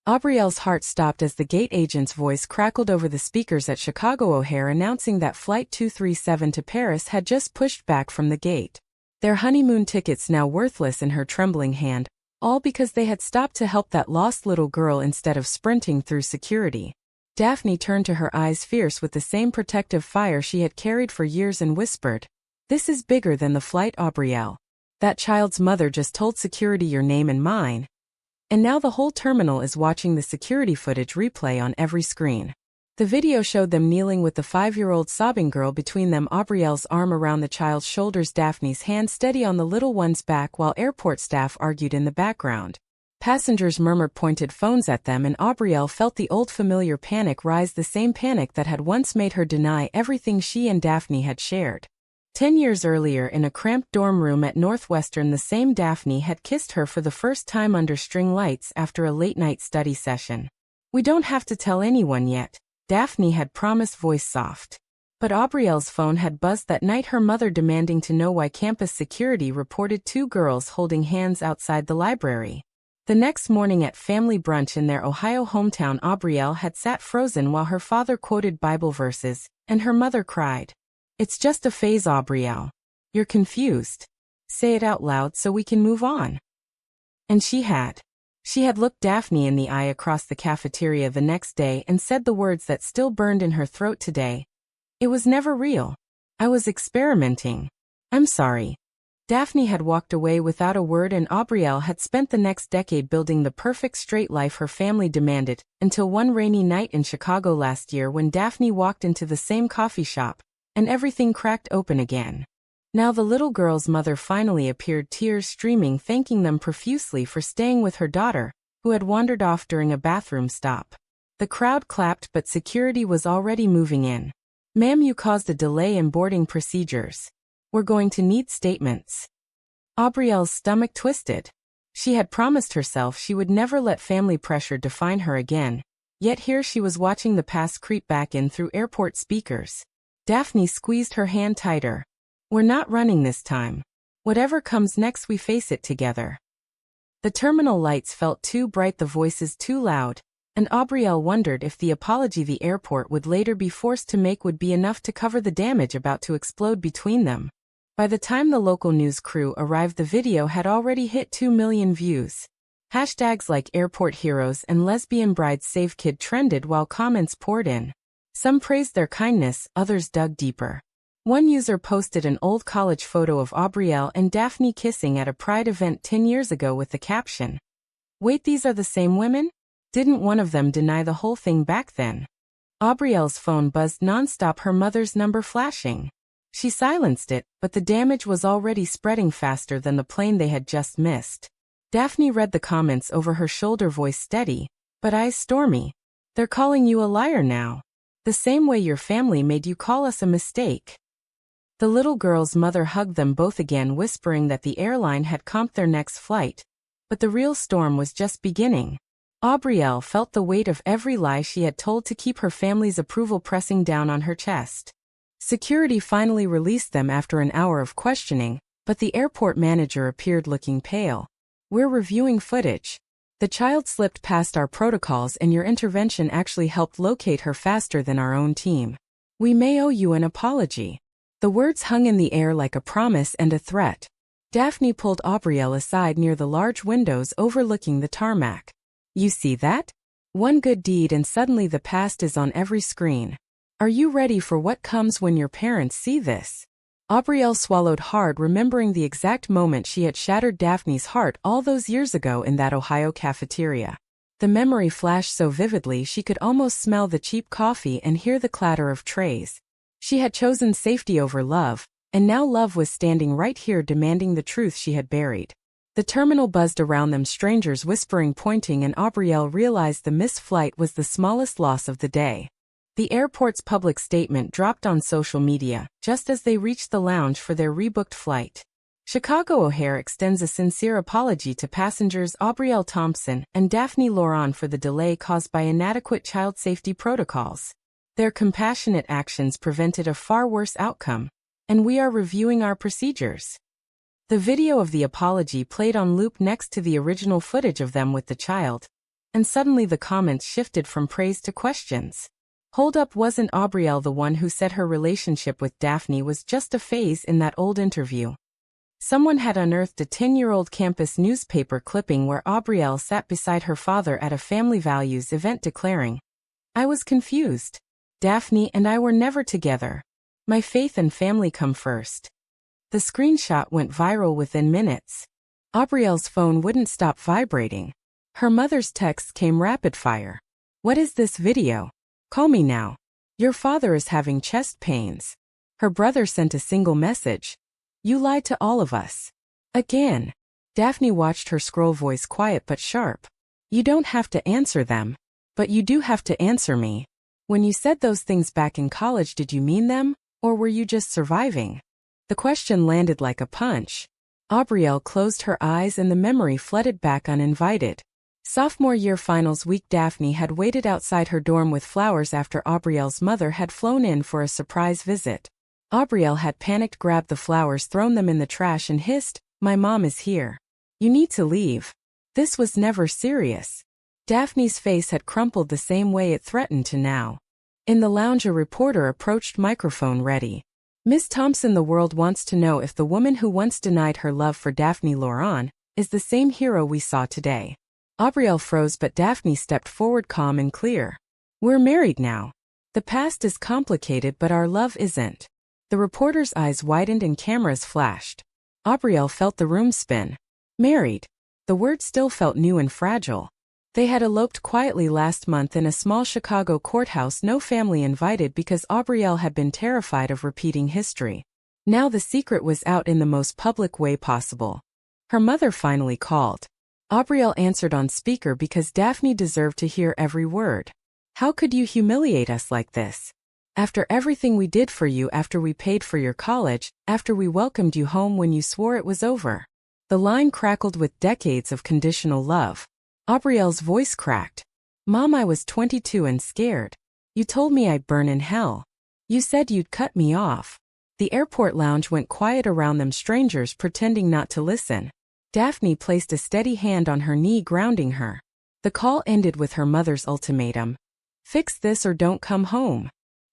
Aubrielle's heart stopped as the gate agent's voice crackled over the speakers at Chicago O'Hare announcing that Flight 237 to Paris had just pushed back from the gate. Their honeymoon tickets now worthless in her trembling hand, all because they had stopped to help that lost little girl instead of sprinting through security. Daphne turned to her eyes fierce with the same protective fire she had carried for years and whispered, "This is bigger than the flight, Aubrielle. That child's mother just told security your name and mine. And now the whole terminal is watching the security footage replay on every screen." The video showed them kneeling with the 5-year-old sobbing girl between them, Aubrielle's arm around the child's shoulders, Daphne's hand steady on the little one's back while airport staff argued in the background. Passengers murmured pointed phones at them, and Aubrielle felt the old familiar panic rise, the same panic that had once made her deny everything she and Daphne had shared. 10 years earlier, in a cramped dorm room at Northwestern, the same Daphne had kissed her for the first time under string lights after a late-night study session. "We don't have to tell anyone yet," Daphne had promised, voice soft. But Aubrielle's phone had buzzed that night, her mother demanding to know why campus security reported 2 girls holding hands outside the library. The next morning at family brunch in their Ohio hometown, Aubrielle had sat frozen while her father quoted Bible verses, and her mother cried, "It's just a phase, Aubrielle. You're confused. Say it out loud so we can move on." And she had. She had looked Daphne in the eye across the cafeteria the next day and said the words that still burned in her throat today. "It was never real. I was experimenting. I'm sorry." Daphne had walked away without a word, and Aubrielle had spent the next decade building the perfect straight life her family demanded, until one rainy night in Chicago last year when Daphne walked into the same coffee shop, and everything cracked open again. Now the little girl's mother finally appeared, tears streaming, thanking them profusely for staying with her daughter, who had wandered off during a bathroom stop. The crowd clapped, but security was already moving in. "Ma'am, you caused a delay in boarding procedures. We're going to need statements." Aubrielle's stomach twisted. She had promised herself she would never let family pressure define her again, yet here she was watching the past creep back in through airport speakers. Daphne squeezed her hand tighter. "We're not running this time. Whatever comes next, we face it together." The terminal lights felt too bright, the voices too loud, and Aubrielle wondered if the apology the airport would later be forced to make would be enough to cover the damage about to explode between them. By the time the local news crew arrived, the video had already hit 2 million views. Hashtags like airport heroes and lesbian brides save kid trended while comments poured in. Some praised their kindness, others dug deeper. One user posted an old college photo of Aubrielle and Daphne kissing at a Pride event 10 years ago with the caption, "Wait, these are the same women? Didn't one of them deny the whole thing back then?" Aubrielle's phone buzzed nonstop, her mother's number flashing. She silenced it, but the damage was already spreading faster than the plane they had just missed. Daphne read the comments over her shoulder, voice steady, but eyes stormy. "They're calling you a liar now. The same way your family made you call us a mistake." The little girl's mother hugged them both again, whispering that the airline had comped their next flight. But the real storm was just beginning. Aubrielle felt the weight of every lie she had told to keep her family's approval pressing down on her chest. Security finally released them after an hour of questioning, but the airport manager appeared looking pale. "We're reviewing footage. The child slipped past our protocols, and your intervention actually helped locate her faster than our own team. We may owe you an apology." The words hung in the air like a promise and a threat. Daphne pulled Aubrielle aside near the large windows overlooking the tarmac. "You see that? One good deed and suddenly the past is on every screen. Are you ready for what comes when your parents see this?" Aubrielle swallowed hard, remembering the exact moment she had shattered Daphne's heart all those years ago in that Ohio cafeteria. The memory flashed so vividly she could almost smell the cheap coffee and hear the clatter of trays. She had chosen safety over love, and now love was standing right here demanding the truth she had buried. The terminal buzzed around them, strangers whispering, pointing, and Aubrielle realized the missed flight was the smallest loss of the day. The airport's public statement dropped on social media, just as they reached the lounge for their rebooked flight. Chicago O'Hare extends a sincere apology to passengers Aubrielle Thompson and Daphne Lauron for the delay caused by inadequate child safety protocols. Their compassionate actions prevented a far worse outcome, and we are reviewing our procedures. The video of the apology played on loop next to the original footage of them with the child. And suddenly the comments shifted from praise to questions. Hold up, wasn't Aubrielle the one who said her relationship with Daphne was just a phase in that old interview? Someone had unearthed a 10-year-old campus newspaper clipping where Aubrielle sat beside her father at a family values event declaring, "I was confused. Daphne and I were never together. My faith and family come first." The screenshot went viral within minutes. Aubrielle's phone wouldn't stop vibrating. Her mother's texts came rapid fire. "What is this video? Call me now. Your father is having chest pains." Her brother sent a single message. "You lied to all of us." Again. Daphne watched her scroll, voice quiet but sharp. "You don't have to answer them. But you do have to answer me. When you said those things back in college, did you mean them, or were you just surviving?" The question landed like a punch. Aubrielle closed her eyes and the memory flooded back uninvited. Sophomore year finals week, Daphne had waited outside her dorm with flowers after Aubrielle's mother had flown in for a surprise visit. Aubrielle had panicked, grabbed the flowers, thrown them in the trash and hissed, "My mom is here. You need to leave." This was never serious. Daphne's face had crumpled the same way it threatened to now. In the lounge, a reporter approached, microphone ready. "Miss Thompson, the world wants to know if the woman who once denied her love for Daphne Laurent is the same hero we saw today." Aubrielle froze, but Daphne stepped forward, calm and clear. "We're married now. The past is complicated, but our love isn't." The reporter's eyes widened and cameras flashed. Aubrielle felt the room spin. Married. The word still felt new and fragile. They had eloped quietly last month in a small Chicago courthouse, no family invited because Aubrielle had been terrified of repeating history. Now the secret was out in the most public way possible. Her mother finally called. Aubrielle answered on speaker because Daphne deserved to hear every word. "How could you humiliate us like this? After everything we did for you, after we paid for your college, after we welcomed you home when you swore it was over." The line crackled with decades of conditional love. Aubrielle's voice cracked. "Mom, I was 22 and scared. You told me I'd burn in hell. You said you'd cut me off." The airport lounge went quiet around them, strangers pretending not to listen. Daphne placed a steady hand on her knee, grounding her. The call ended with her mother's ultimatum. "Fix this or don't come home."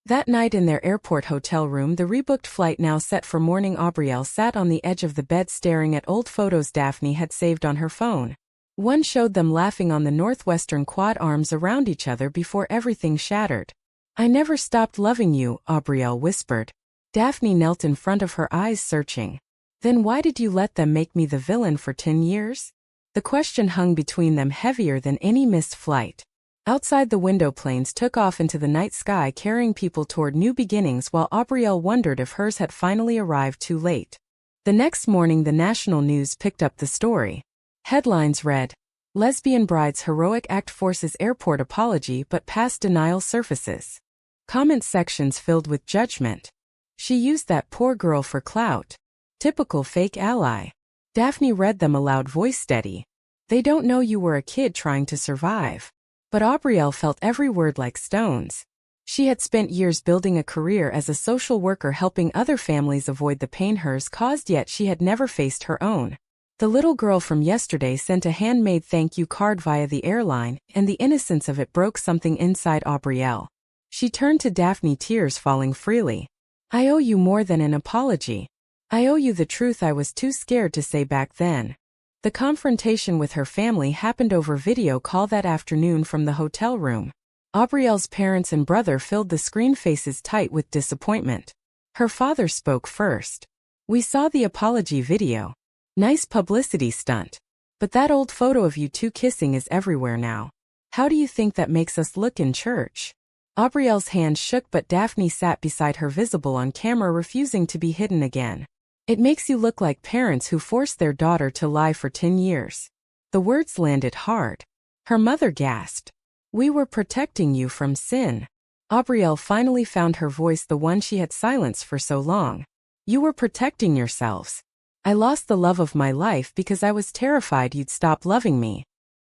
That night in their airport hotel room, the rebooked flight now set for morning, Aubrielle sat on the edge of the bed staring at old photos Daphne had saved on her phone. One showed them laughing on the Northwestern quad, arms around each other before everything shattered. "I never stopped loving you," Aubrielle whispered. Daphne knelt in front of her, eyes searching. "Then why did you let them make me the villain for 10 years? The question hung between them, heavier than any missed flight. Outside the window, planes took off into the night sky, carrying people toward new beginnings, while Aubrielle wondered if hers had finally arrived too late. The next morning, the national news picked up the story. Headlines read, "Lesbian bride's heroic act forces airport apology but past denial surfaces." Comment sections filled with judgment. "She used that poor girl for clout. Typical fake ally." Daphne read them aloud, voice steady. "They don't know you were a kid trying to survive." But Aubrielle felt every word like stones. She had spent years building a career as a social worker, helping other families avoid the pain hers caused, yet she had never faced her own. The little girl from yesterday sent a handmade thank you card via the airline, and the innocence of it broke something inside Aubrielle. She turned to Daphne, tears falling freely. "I owe you more than an apology. I owe you the truth I was too scared to say back then." The confrontation with her family happened over video call that afternoon from the hotel room. Aubrielle's parents and brother filled the screen, faces tight with disappointment. Her father spoke first. "We saw the apology video. Nice publicity stunt. But that old photo of you two kissing is everywhere now. How do you think that makes us look in church?" Aubrielle's hand shook, but Daphne sat beside her, visible on camera, refusing to be hidden again. "It makes you look like parents who forced their daughter to lie for 10 years. The words landed hard. Her mother gasped. "We were protecting you from sin." Aubrielle finally found her voice, the one she had silenced for so long. "You were protecting yourselves. I lost the love of my life because I was terrified you'd stop loving me."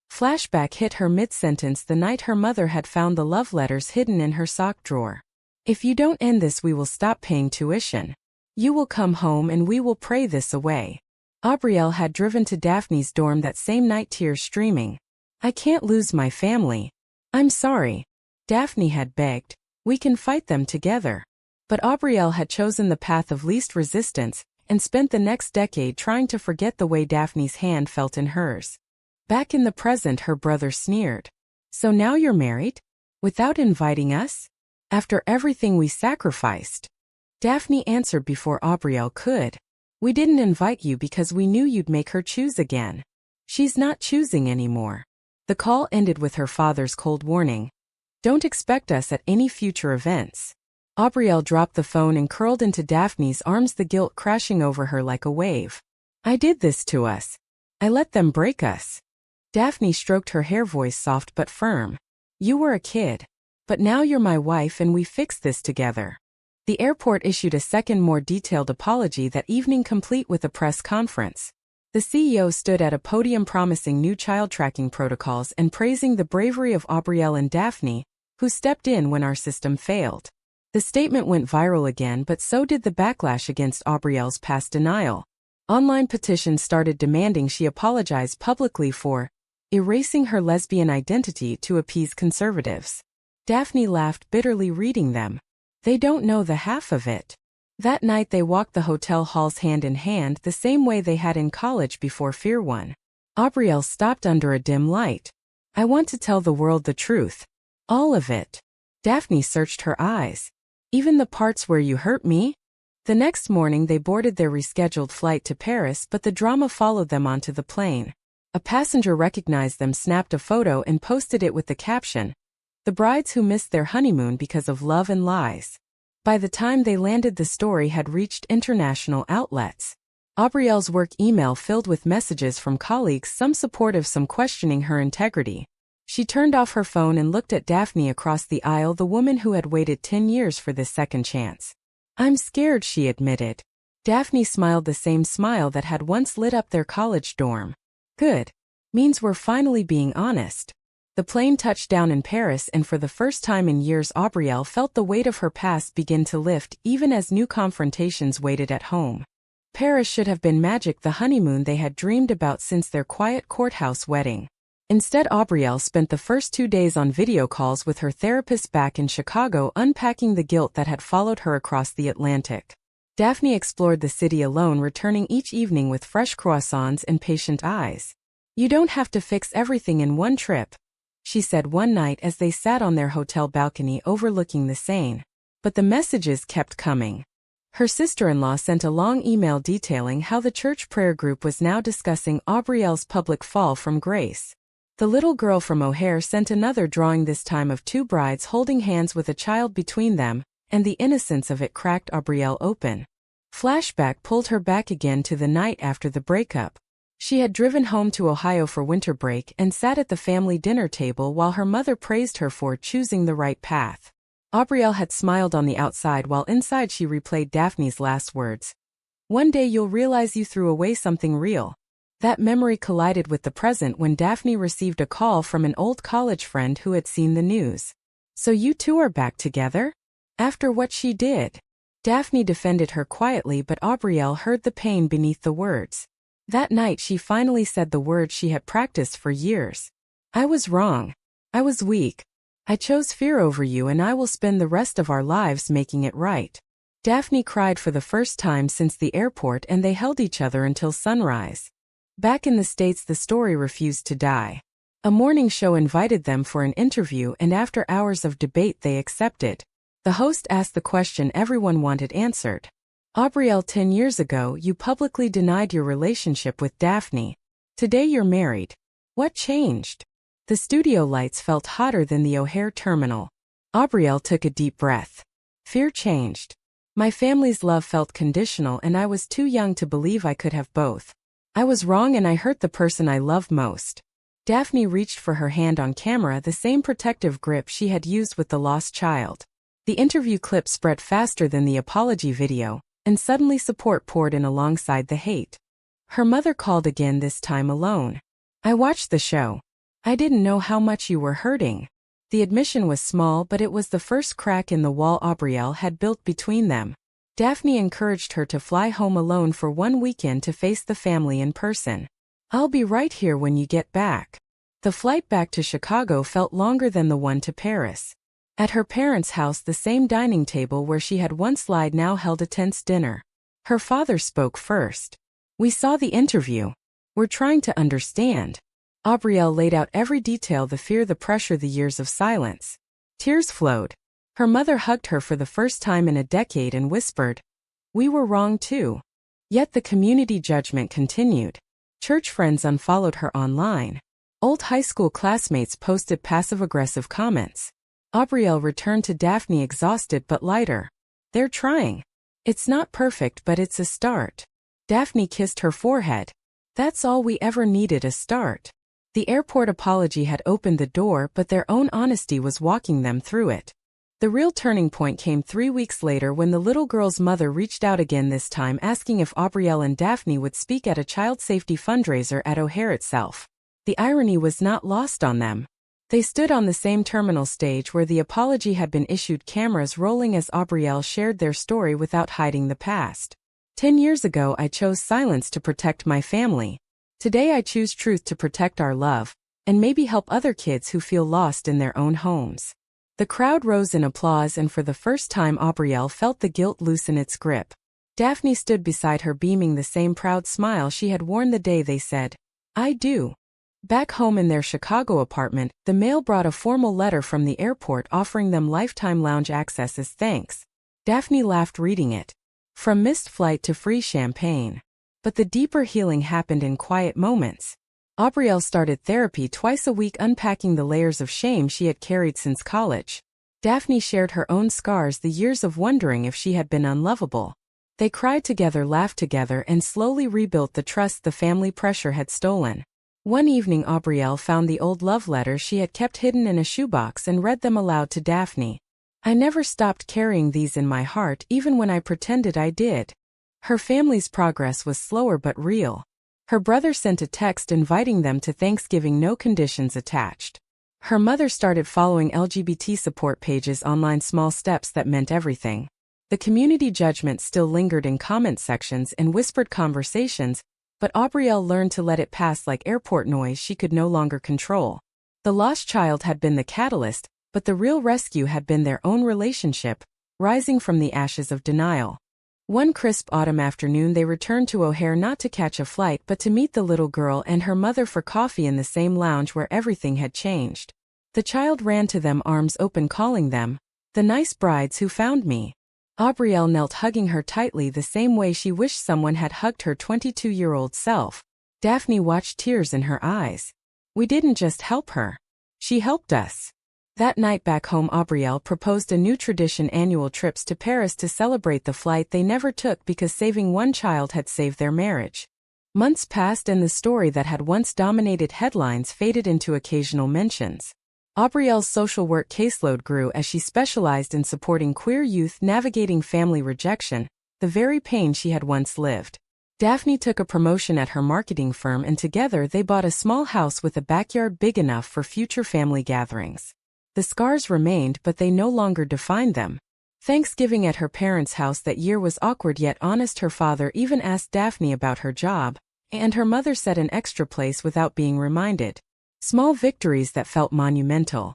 Flashback hit her mid-sentence, the night her mother had found the love letters hidden in her sock drawer. "If you don't end this, we will stop paying tuition. You will come home and we will pray this away." Aubrielle had driven to Daphne's dorm that same night, tears streaming. I can't lose my family. I'm sorry. Daphne had begged. We can fight them together. But Aubrielle had chosen the path of least resistance and spent the next decade trying to forget the way Daphne's hand felt in hers. Back in the present, her brother sneered. So now you're married? Without inviting us? After everything we sacrificed? Daphne answered before Aubrielle could. We didn't invite you because we knew you'd make her choose again. She's not choosing anymore. The call ended with her father's cold warning. Don't expect us at any future events. Aubrielle dropped the phone and curled into Daphne's arms, the guilt crashing over her like a wave. I did this to us. I let them break us. Daphne stroked her hair, voice soft but firm. You were a kid. But now you're my wife and we fixed this together. The airport issued a second, more detailed apology that evening, complete with a press conference. The CEO stood at a podium promising new child tracking protocols and praising the bravery of Aubrielle and Daphne, who stepped in when our system failed. The statement went viral again, but so did the backlash against Aubrielle's past denial. Online petitions started demanding she apologize publicly for erasing her lesbian identity to appease conservatives. Daphne laughed bitterly reading them. They don't know the half of it. That night they walked the hotel halls hand in hand, the same way they had in college before Fear One. Aubrielle stopped under a dim light. I want to tell the world the truth. All of it. Daphne searched her eyes. Even the parts where you hurt me? The next morning they boarded their rescheduled flight to Paris, but the drama followed them onto the plane. A passenger recognized them, snapped a photo and posted it with the caption, "The brides who missed their honeymoon because of love and lies." By the time they landed, the story had reached international outlets. Aubrielle's work email filled with messages from colleagues, some supportive, some questioning her integrity. She turned off her phone and looked at Daphne across the aisle, the woman who had waited 10 years for this second chance. I'm scared, she admitted. Daphne smiled, the same smile that had once lit up their college dorm. Good. Means we're finally being honest. The plane touched down in Paris, and for the first time in years Aubrielle felt the weight of her past begin to lift, even as new confrontations waited at home. Paris should have been magic, the honeymoon they had dreamed about since their quiet courthouse wedding. Instead, Aubrielle spent the first 2 days on video calls with her therapist back in Chicago, unpacking the guilt that had followed her across the Atlantic. Daphne explored the city alone, returning each evening with fresh croissants and patient eyes. You don't have to fix everything in one trip, she said one night as they sat on their hotel balcony overlooking the Seine. But the messages kept coming. Her sister-in-law sent a long email detailing how the church prayer group was now discussing Aubrielle's public fall from grace. The little girl from O'Hare sent another drawing, this time of 2 brides holding hands with a child between them, and the innocence of it cracked Aubrielle open. Flashback pulled her back again to the night after the breakup. She had driven home to Ohio for winter break and sat at the family dinner table while her mother praised her for choosing the right path. Aubrielle had smiled on the outside while inside she replayed Daphne's last words. One day you'll realize you threw away something real. That memory collided with the present when Daphne received a call from an old college friend who had seen the news. So you two are back together? After what she did? Daphne defended her quietly, but Aubrielle heard the pain beneath the words. That night she finally said the words she had practiced for years. I was wrong. I was weak. I chose fear over you, and I will spend the rest of our lives making it right. Daphne cried for the first time since the airport, and they held each other until sunrise. Back in the States, the story refused to die. A morning show invited them for an interview, and after hours of debate they accepted. The host asked the question everyone wanted answered. Aubrielle, 10 years ago you publicly denied your relationship with Daphne. Today you're married. What changed? The studio lights felt hotter than the O'Hare terminal. Aubrielle took a deep breath. Fear changed. My family's love felt conditional, and I was too young to believe I could have both. I was wrong, and I hurt the person I loved most. Daphne reached for her hand on camera, the same protective grip she had used with the lost child. The interview clip spread faster than the apology video, and suddenly support poured in alongside the hate. Her mother called again, this time alone. I watched the show. I didn't know how much you were hurting. The admission was small, but it was the first crack in the wall Aubrielle had built between them. Daphne encouraged her to fly home alone for one weekend to face the family in person. I'll be right here when you get back. The flight back to Chicago felt longer than the one to Paris. At her parents' house, the same dining table where she had once lied now held a tense dinner. Her father spoke first. "We saw the interview. We're trying to understand." Aubrielle laid out every detail, the fear, the pressure, the years of silence. Tears flowed. Her mother hugged her for the first time in a decade and whispered, "We were wrong too." Yet the community judgment continued. Church friends unfollowed her online. Old high school classmates posted passive-aggressive comments. Aubrielle returned to Daphne exhausted but lighter. "They're trying. It's not perfect, but it's a start." Daphne kissed her forehead. "That's all we ever needed, a start." The airport apology had opened the door, but their own honesty was walking them through it. The real turning point came 3 weeks later when the little girl's mother reached out again, this time asking if Aubrielle and Daphne would speak at a child safety fundraiser at O'Hare itself. The irony was not lost on them. They stood on the same terminal stage where the apology had been issued, cameras rolling as Aubrielle shared their story without hiding the past. 10 years ago I chose silence to protect my family. Today I choose truth to protect our love, and maybe help other kids who feel lost in their own homes." The crowd rose in applause, and for the first time Aubrielle felt the guilt loosen its grip. Daphne stood beside her, beaming the same proud smile she had worn the day they said, "I do." Back home in their Chicago apartment, the mail brought a formal letter from the airport offering them lifetime lounge access as thanks. Daphne laughed reading it. From missed flight to free champagne. But the deeper healing happened in quiet moments. Aubrielle started therapy twice a week, unpacking the layers of shame she had carried since college. Daphne shared her own scars, the years of wondering if she had been unlovable. They cried together, laughed together, and slowly rebuilt the trust the family pressure had stolen. One evening Aubrielle found the old love letters she had kept hidden in a shoebox and read them aloud to Daphne. "I never stopped carrying these in my heart, even when I pretended I did." Her family's progress was slower but real. Her brother sent a text inviting them to Thanksgiving, no conditions attached. Her mother started following LGBT support pages online, small steps that meant everything. The community judgment still lingered in comment sections and whispered conversations, but Aubrielle learned to let it pass like airport noise she could no longer control. The lost child had been the catalyst, but the real rescue had been their own relationship, rising from the ashes of denial. One crisp autumn afternoon they returned to O'Hare, not to catch a flight but to meet the little girl and her mother for coffee in the same lounge where everything had changed. The child ran to them, arms open, calling them, "The nice brides who found me." Aubrielle knelt, hugging her tightly the same way she wished someone had hugged her 22-year-old self. Daphne watched, tears in her eyes. "We didn't just help her. She helped us." That night back home Aubrielle proposed a new tradition: annual trips to Paris to celebrate the flight they never took because saving one child had saved their marriage. Months passed and the story that had once dominated headlines faded into occasional mentions. Aubrielle's social work caseload grew as she specialized in supporting queer youth navigating family rejection, the very pain she had once lived. Daphne took a promotion at her marketing firm and together they bought a small house with a backyard big enough for future family gatherings. The scars remained, but they no longer defined them. Thanksgiving at her parents' house that year was awkward yet honest. Her father even asked Daphne about her job, and her mother set an extra place without being reminded. Small victories that felt monumental.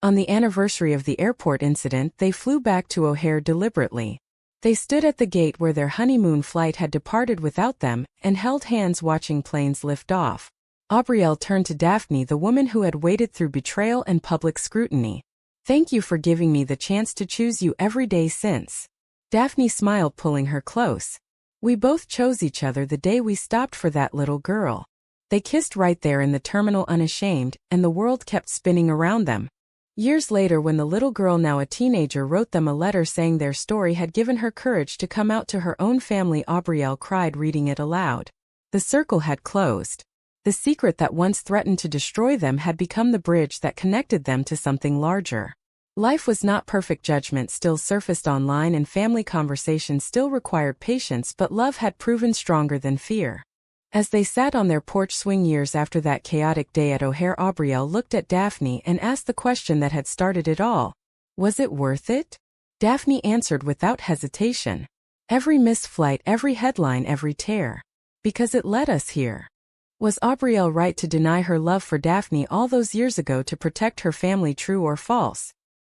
On the anniversary of the airport incident, they flew back to O'Hare deliberately. They stood at the gate where their honeymoon flight had departed without them, and held hands watching planes lift off. Aubrielle turned to Daphne, the woman who had waded through betrayal and public scrutiny. "Thank you for giving me the chance to choose you every day since." Daphne smiled, pulling her close. "We both chose each other the day we stopped for that little girl." They kissed right there in the terminal, unashamed, and the world kept spinning around them. Years later, when the little girl, now a teenager, wrote them a letter saying their story had given her courage to come out to her own family, Aubrielle cried reading it aloud. The circle had closed. The secret that once threatened to destroy them had become the bridge that connected them to something larger. Life was not perfect. Judgment still surfaced online and family conversations still required patience, but love had proven stronger than fear. As they sat on their porch swing years after that chaotic day at O'Hare, Aubrielle looked at Daphne and asked the question that had started it all. Was it worth it? Daphne answered without hesitation. Every missed flight, every headline, every tear. Because it led us here. Was Aubrielle right to deny her love for Daphne all those years ago to protect her family, true or false?